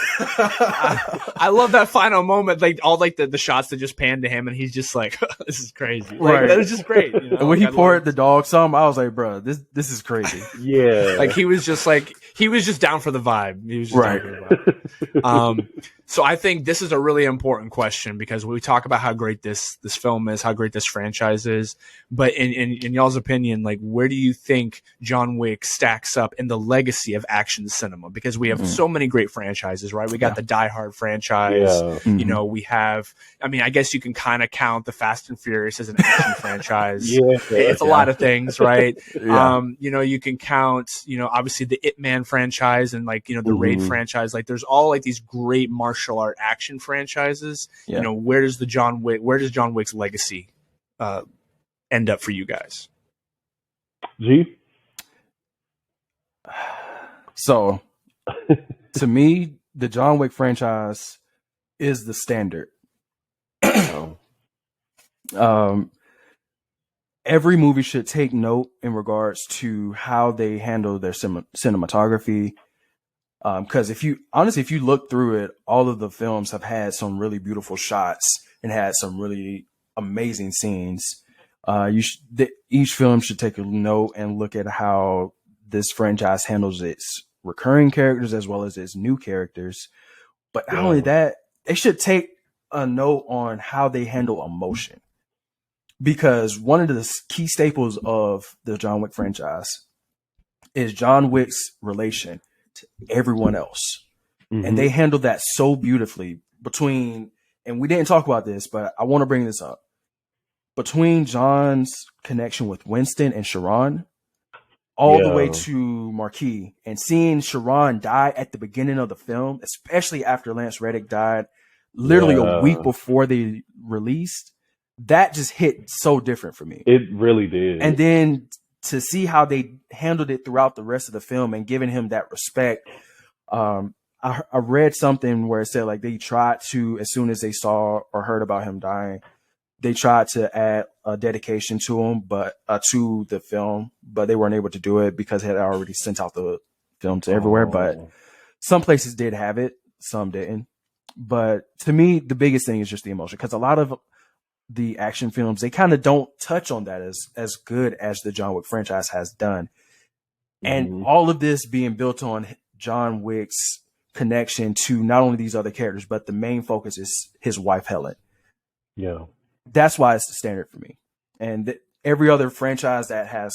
I love that final moment. Like all like the shots that just pan to him, and he's just like, this is crazy. Like, that was just great. You know? And when he poured the dog some, I was like, bro, this is crazy. Yeah. Like he was just like, he was just down for the vibe. He was just Right. down for the vibe. So I think this is a really important question because we talk about how great this film is, how great this franchise is. But in y'all's opinion, like, where do you think John Wick stacks up in the legacy of action cinema? Because we have so many great franchises, right? We got the Die Hard franchise. Yeah. You know, we have, I mean, I guess you can kind of count the Fast and Furious as an action franchise. Yeah. It's a lot of things, right? Yeah. You know, you can count, you know, obviously the Ip Man franchise and like, you know, the Raid franchise. Like, there's all like these great martial art action franchises. Yeah. You know, where does John Wick's legacy end up for you guys? G? So, to me, the John Wick franchise is the standard. Every movie should take note in regards to how they handle their cinematography. Because if you look through it, all of the films have had some really beautiful shots and had some really amazing scenes. Each film should take a note and look at how this franchise handles its recurring characters as well as its new characters. But not only that, they should take a note on how they handle emotion. Because one of the key staples of the John Wick franchise is John Wick's relation to everyone else. And they handle that so beautifully and we didn't talk about this, but I want to bring this up. Between John's connection with Winston and Sharon, all the way to Marquis, and seeing Sharon die at the beginning of the film, especially after Lance Reddick died, literally a week before they released, that just hit so different for me. It really did. And then to see how they handled it throughout the rest of the film and giving him that respect. I read something where it said like they tried to, as soon as they saw or heard about him dying, they tried to add a dedication to him, but to the film, but they weren't able to do it because they had already sent out the film to everywhere. But some places did have it, some didn't. But to me, the biggest thing is just the emotion, because a lot of the action films, they kind of don't touch on that as good as the John Wick franchise has done. And all of this being built on John Wick's connection to not only these other characters, but the main focus is his wife, Helen. Yeah. That's why it's the standard for me. And every other franchise that has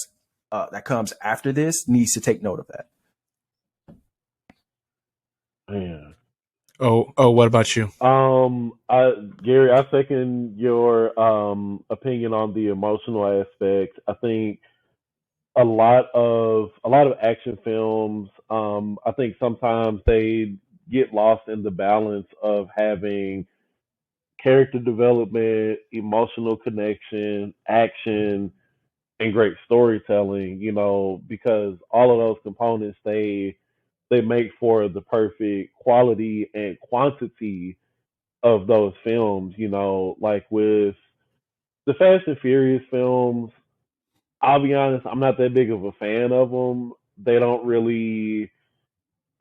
that comes after this needs to take note of that. Man. Oh, what about you? Gary, I second your opinion on the emotional aspect. I think a lot of action films, I think sometimes they get lost in the balance of having character development, emotional connection, action, and great storytelling, you know, because all of those components they make for the perfect quality and quantity of those films, you know, like with the Fast and Furious films. I'll be honest, I'm not that big of a fan of them. They're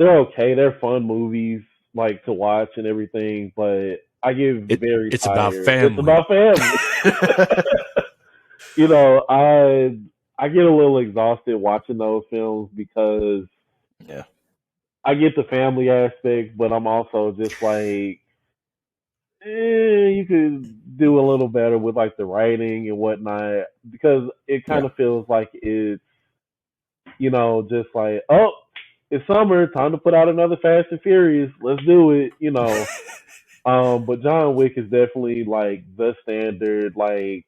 okay. They're fun movies, like, to watch and everything, but I get very it's tired. about family. It's about family. You know, I get a little exhausted watching those films because I get the family aspect, but I'm also just like, you could do a little better with like the writing and whatnot, because it kind of feels like it's, you know, just like, oh, it's summer, time to put out another Fast and Furious, let's do it, you know. But John Wick is definitely like the standard, like,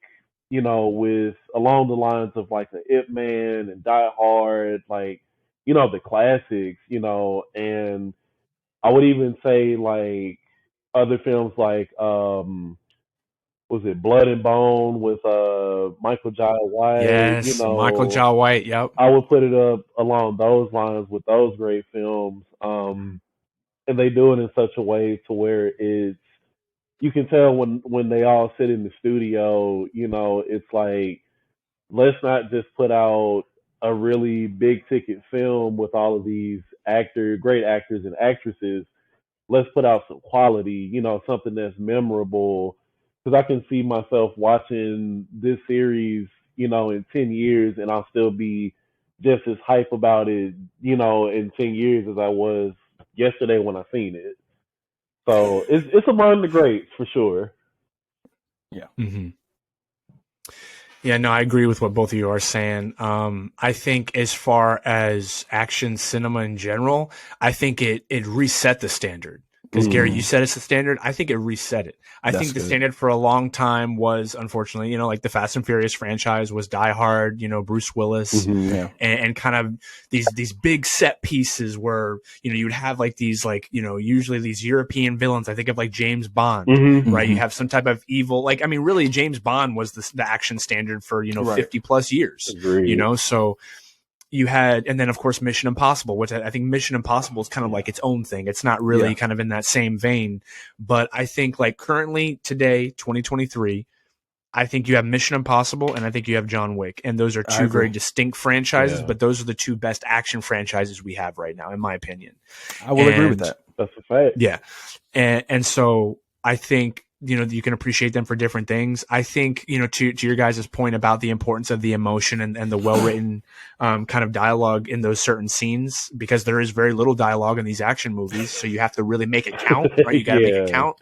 you know, with along the lines of like the Ip Man and Die Hard, like, you know, the classics, you know. And I would even say like other films like was it Blood and Bone with Michael Jai White? Yes, you know, Michael Jai White. Yep. I would put it up along those lines with those great films. And they do it in such a way to where it's, you can tell when they all sit in the studio, you know, it's like, let's not just put out a really big ticket film with all of these great actors and actresses. Let's put out some quality, you know, something that's memorable. Because I can see myself watching this series, you know, in 10 years, and I'll still be, just as hype about it, in 10 years as I was yesterday when I seen it. So it's among the greats for sure. Yeah. Mm-hmm. Yeah, no, I agree with what both of you are saying. I think as far as action cinema in general, I think it reset the standard. Because Gary, you said it's the standard. I think it reset it. I think the standard for a long time was, unfortunately, like the Fast and Furious franchise was Die Hard, Bruce Willis, and kind of these big set pieces where, you would have like these, like, usually these European villains. I think of like James Bond, right? You have some type of evil, like, I mean, really James Bond was the action standard for, 50 plus years, Agreed. So you had, and then of course Mission Impossible, which I think Mission Impossible is kind of like its own thing. It's not really kind of in that same vein, but I think like currently today, 2023, I think you have Mission Impossible and I think you have John Wick, and those are two very distinct franchises, but those are the two best action franchises we have right now, in my opinion. I will agree with that. That's a fact. Yeah, and so I think, you can appreciate them for different things. I think, to your guys' point about the importance of the emotion and the well-written kind of dialogue in those certain scenes, because there is very little dialogue in these action movies. So you have to really make it count, right? You got to make it count.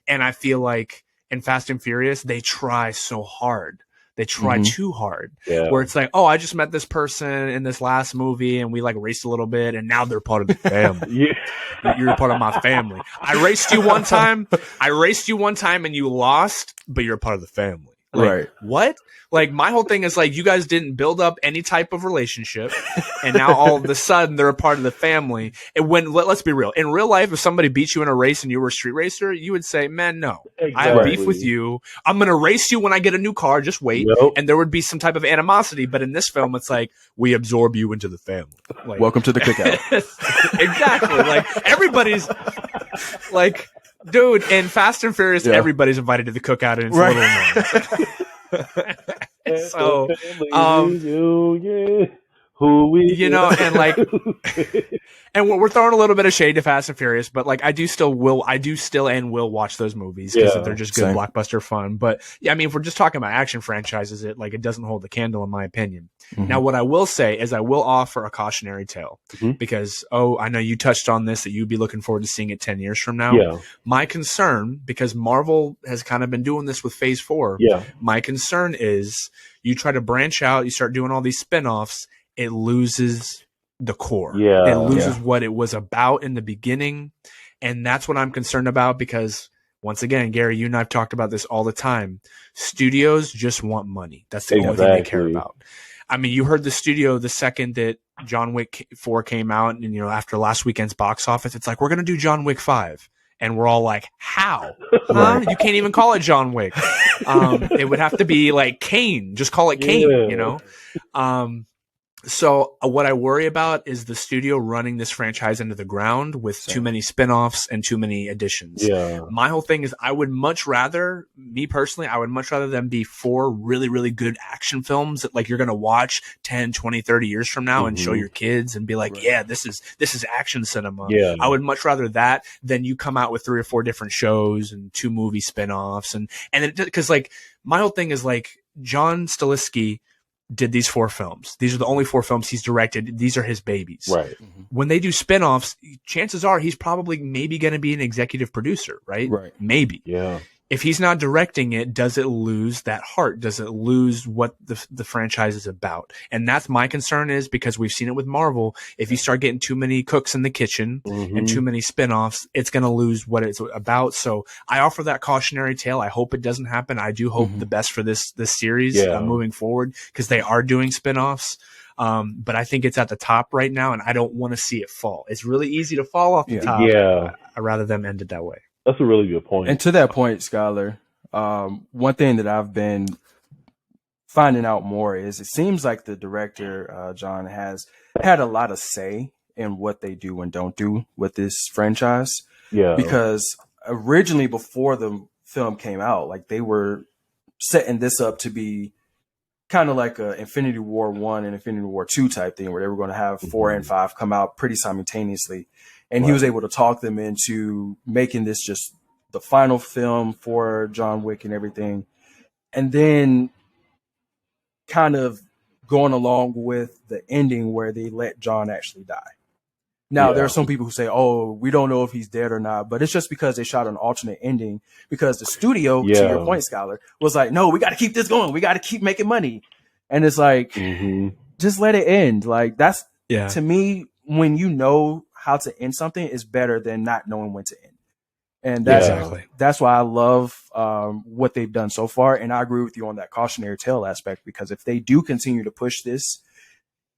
And I feel like in Fast and Furious, they try so hard. They try too hard, where it's like, oh, I just met this person in this last movie and we like raced a little bit and now they're part of the family. You're a part of my family. I raced you one time and you lost, but you're a part of the family. Like, right. What? Like, my whole thing is like, you guys didn't build up any type of relationship, and now all of a sudden they're a part of the family. And let's be real. In real life, if somebody beat you in a race and you were a street racer, you would say, man, no, I have beef with you. I'm going to race you when I get a new car. Just wait. And there would be some type of animosity. But in this film, it's like, we absorb you into the family. Like, welcome to the cookout. Exactly. Like, everybody's like, dude, in Fast and Furious, everybody's invited to the cookout, and it's a little annoying. So, who we, and like, and we're throwing a little bit of shade to Fast and Furious, but like, I do still and will watch those movies because they're just good blockbuster fun. But yeah, I mean, if we're just talking about action franchises, it doesn't hold the candle in my opinion. Now, what I will say is I will offer a cautionary tale because, I know you touched on this, that you'd be looking forward to seeing it 10 years from now. Yeah. My concern, because Marvel has kind of been doing this with Phase 4. Yeah. My concern is you try to branch out, you start doing all these spinoffs, it loses the core. Yeah. It loses what it was about in the beginning. And that's what I'm concerned about because, once again, Gary, you and I have talked about this all the time. Studios just want money. That's the only thing they care about. I mean, you heard the studio the second that John Wick 4 came out, and after last weekend's box office, it's like, we're going to do John Wick 5. And we're all like, how? Huh? You can't even call it John Wick. It would have to be like Kane. Just call it Kane, So what I worry about is the studio running this franchise into the ground with too many spinoffs and too many additions. Yeah. My whole thing is I would much rather them be 4 really, really good action films that like you're going to watch 10, 20, 30 years from now and show your kids and be like, yeah, this is action cinema. Yeah. I would much rather that than you come out with 3 or 4 different shows and 2 movie spinoffs. And because like my whole thing is like John Stilisky did these 4 films. These are the only 4 films he's directed. These are his babies. Right. When they do spinoffs, chances are he's probably maybe going to be an executive producer, right? Right. Maybe. Yeah. If he's not directing it, does it lose that heart? Does it lose what the franchise is about? And that's my concern is because we've seen it with Marvel. If you start getting too many cooks in the kitchen and too many spinoffs, it's going to lose what it's about. So I offer that cautionary tale. I hope it doesn't happen. I do hope the best for this series moving forward because they are doing spinoffs. But I think it's at the top right now, and I don't want to see it fall. It's really easy to fall off the top. Yeah. I'd rather them end it that way. That's a really good point. And to that point, Skyler, one thing that I've been finding out more is it seems like the director, John, has had a lot of say in what they do and don't do with this franchise. Yeah. Because originally, before the film came out, like they were setting this up to be kind of like a Infinity War 1 and Infinity War 2 type thing where they were going to have 4 and 5 come out pretty simultaneously. And he was able to talk them into making this just the final film for John Wick and everything. And then kind of going along with the ending where they let John actually die. Now, there are some people who say, oh, we don't know if he's dead or not, but it's just because they shot an alternate ending because the studio, to your point, Skyler, was like, no, we got to keep this going. We got to keep making money. And it's like, just let it end. Like, that's, to me, when you know how to end something, is better than not knowing when to end. And that's why I love what they've done so far. And I agree with you on that cautionary tale aspect, because if they do continue to push this,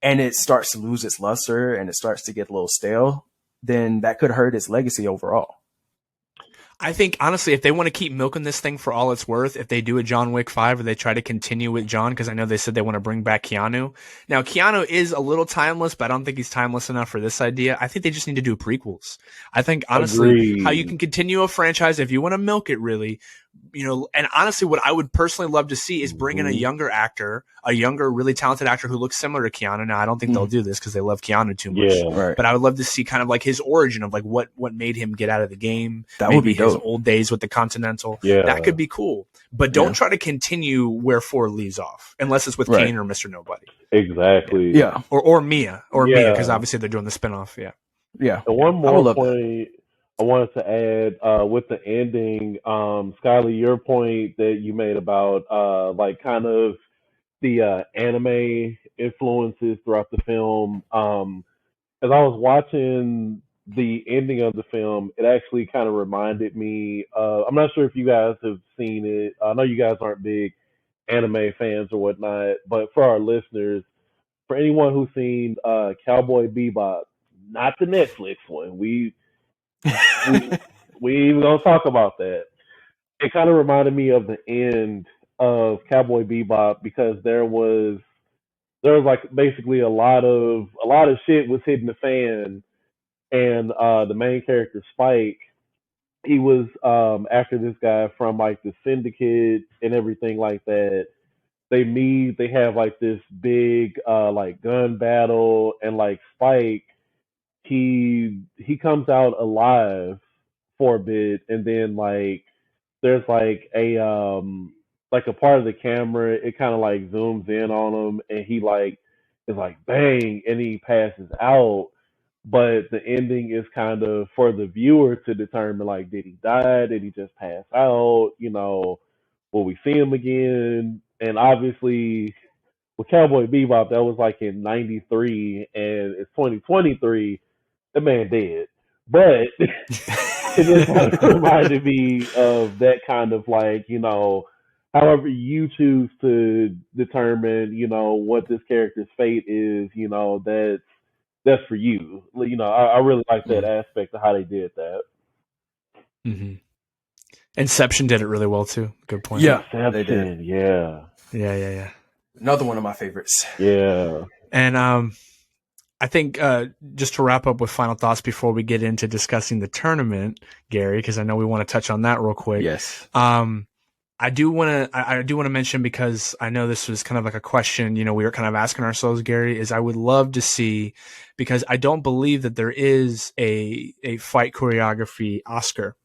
and it starts to lose its luster and it starts to get a little stale, then that could hurt its legacy overall. I think, honestly, if they want to keep milking this thing for all it's worth, if they do a John Wick 5 or they try to continue with John, because I know they said they want to bring back Keanu. Now, Keanu is a little timeless, but I don't think he's timeless enough for this idea. I think they just need to do prequels. I think, honestly, how you can continue a franchise, if you want to milk it really, you know, and honestly, what I would personally love to see is bring in a younger actor, a younger, really talented actor who looks similar to Keanu. Now, I don't think they'll do this because they love Keanu too much. But I would love to see kind of like his origin of like what made him get out of the game. That would be his dope. old days with the Continental. That could be cool. But don't try to continue where 4 leaves off, unless it's with Kane or Mr. Nobody. Exactly. Yeah. Or Mia, Mia, because obviously they're doing the spinoff. Yeah. And one more point I wanted to add with the ending, Skyler, your point that you made about like kind of the anime influences throughout the film. As I was watching the ending of the film, it actually kind of reminded me. I'm not sure if you guys have seen it. I know you guys aren't big anime fans or whatnot, but for our listeners, for anyone who's seen Cowboy Bebop, not the Netflix one, we even gonna talk about that. It kind of reminded me of the end of Cowboy Bebop because there was like basically a lot of shit was hitting the fan, and the main character Spike, he was after this guy from like the Syndicate and everything like that. They have like this big like gun battle, and like Spike, he comes out alive for a bit, and then like there's like a part of the camera, it kind of like zooms in on him, and he like is like bang, and he passes out. But the ending is kind of for the viewer to determine, like, did he die? Did he just pass out? You know, will we see him again? And obviously, with Cowboy Bebop, that was like in '93, and it's 2023. The man dead, but it just kind of reminded me of that kind of like, you know, however you choose to determine, you know, what this character's fate is, you know, that's for you. You know, I really like that aspect of how they did that. Inception did it really well too. Good point. Yeah, Inception, they did. Yeah. Another one of my favorites. Yeah. And I think just to wrap up with final thoughts before we get into discussing the tournament, Gary, because I know we want to touch on that real quick. Yes. I do want to mention, because I know this was kind of like a question, you know, we were kind of asking ourselves, Gary, is I would love to see, because I don't believe that there is a fight choreography Oscar.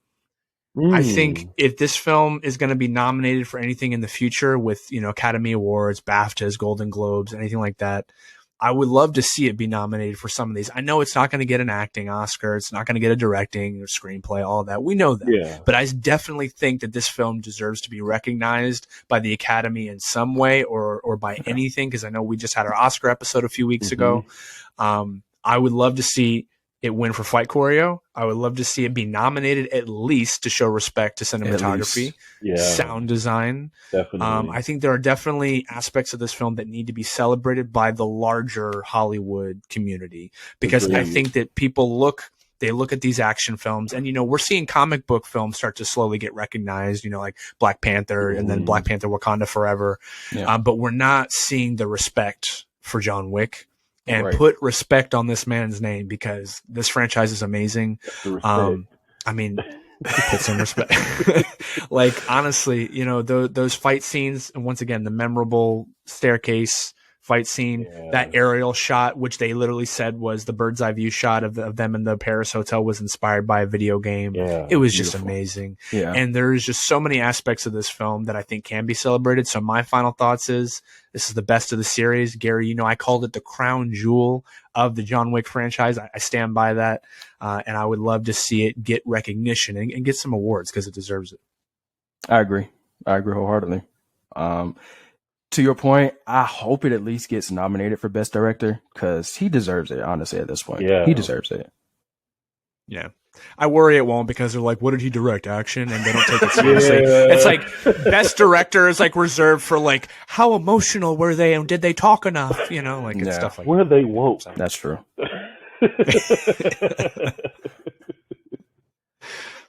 I think if this film is going to be nominated for anything in the future with, you know, Academy Awards, BAFTAs, Golden Globes, anything like that, I would love to see it be nominated for some of these. I know it's not going to get an acting Oscar. It's not going to get a directing or screenplay, all that. We know that. Yeah. But I definitely think that this film deserves to be recognized by the Academy in some way or by anything, because I know we just had our Oscar episode a few weeks ago. I would love to see it win for fight choreo. I would love to see it be nominated at least to show respect to cinematography, sound design. Definitely. I think there are definitely aspects of this film that need to be celebrated by the larger Hollywood community, because I think that people look at these action films, and, you know, we're seeing comic book films start to slowly get recognized, you know, like Black Panther and then Black Panther Wakanda Forever. But we're not seeing the respect for John Wick. And put respect on this man's name, because this franchise is amazing. I mean, put some respect. Like, honestly, you know, those fight scenes, and once again, the memorable staircase fight scene. Yeah. That aerial shot, which they literally said was the bird's eye view shot of them in the Paris hotel, was inspired by a video game. Yeah, it was just beautiful. amazing. Yeah. And there's just so many aspects of this film that I think can be celebrated. So my final thoughts is this is the best of the series. Gary, you know, I called it the crown jewel of the John Wick franchise. I stand by that. And I would love to see it get recognition and get some awards because it deserves it. I agree wholeheartedly. To your point, I hope it at least gets nominated for Best Director because he deserves it, honestly, at this point. Yeah. He deserves it. Yeah. I worry it won't because they're like, what did he direct? Action? And they don't take it seriously. Yeah. It's like Best Director is like reserved for like, how emotional were they and did they talk enough? You know, like it's stuff like Were they woke? That's true.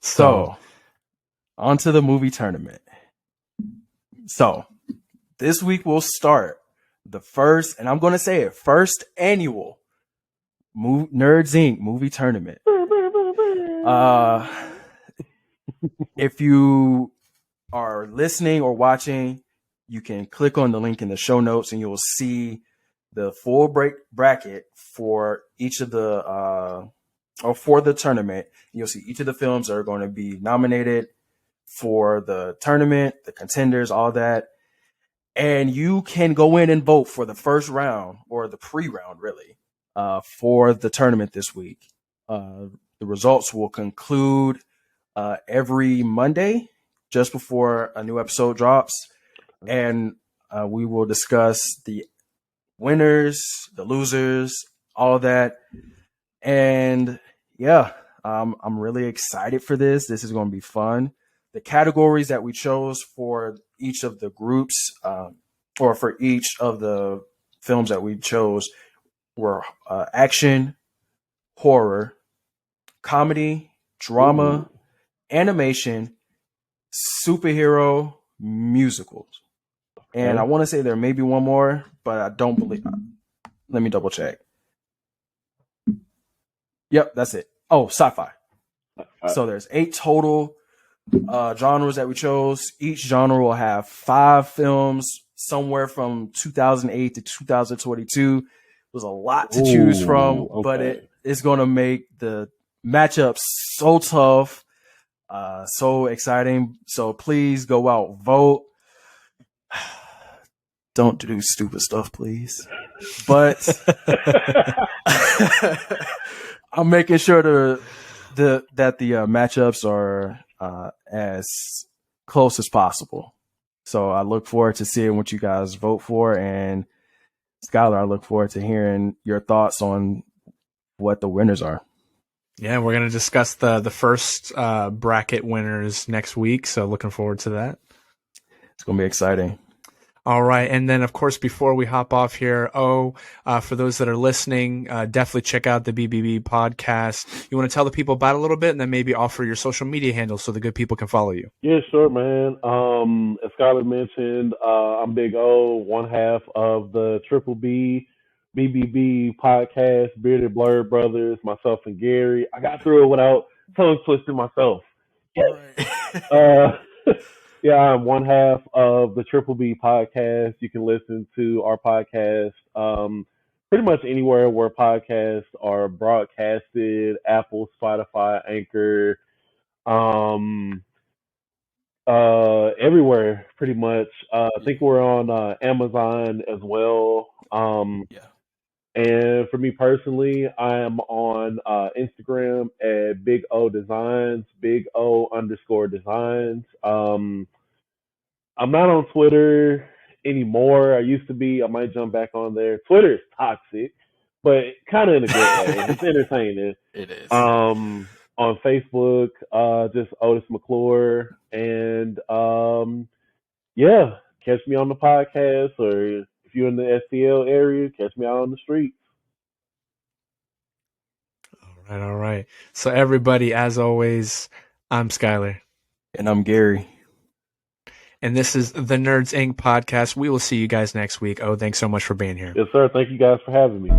So, on to the movie tournament. So, this week we'll start the first, and I'm going to say it, first annual Nerds Inc. movie tournament. If you are listening or watching, you can click on the link in the show notes and you'll see the full bracket for each of the or for the tournament. You'll see each of the films that are going to be nominated for the tournament, the contenders, all that. And you can go in and vote for the first round or the pre-round, really, for the tournament this week. The results will conclude every Monday, just before a new episode drops. And we will discuss the winners, the losers, all of that. And yeah, I'm really excited for this. This is going to be fun. The categories that we chose for each of the groups, or for each of the films that we chose, were action, horror, comedy, drama, animation, superhero, musicals. And I want to say there may be one more, but I don't believe. Let me double check. Yep, that's it. Oh, sci-fi. So there's 8 total genres that we chose. Each genre will have 5 films, somewhere from 2008 to 2022. There's a lot to choose from, but it's going to make the matchup so tough, so exciting. So please go out, vote. Don't do stupid stuff, please. But I'm making sure that the matchups are as close as possible. So I look forward to seeing what you guys vote for. And Skyler, I look forward to hearing your thoughts on what the winners are. Yeah, we're going to discuss the first bracket winners next week. So looking forward to that. It's going to be exciting. All right. And then, of course, before we hop off here, for those that are listening, definitely check out the BBB podcast. You want to tell the people about it a little bit and then maybe offer your social media handles so the good people can follow you? Yeah, sure, man. As Skyler mentioned, I'm Bigg O, one half of the Triple B BBB podcast, Bearded Blurred Brothers, myself and Gary. I got through it without tongue twisting myself. Yeah, I'm one half of the Triple B podcast. You can listen to our podcast pretty much anywhere where podcasts are broadcasted: Apple, Spotify, Anchor, everywhere pretty much. I think we're on Amazon as well. And for me personally, I am on Instagram at Bigg O Designs, Bigg O_designs. I'm not on Twitter anymore. I used to be. I might jump back on there. Twitter is toxic, but kind of in a good way. It's entertaining. It is. On Facebook, just Otis McClure. And yeah, catch me on the podcast, or if you're in the STL area, catch me out on the streets. All right. So everybody, as always, I'm Skyler. And I'm Gary. And this is the Nerds Inc. podcast. We will see you guys next week. Thanks so much for being here. Yes, sir. Thank you guys for having me.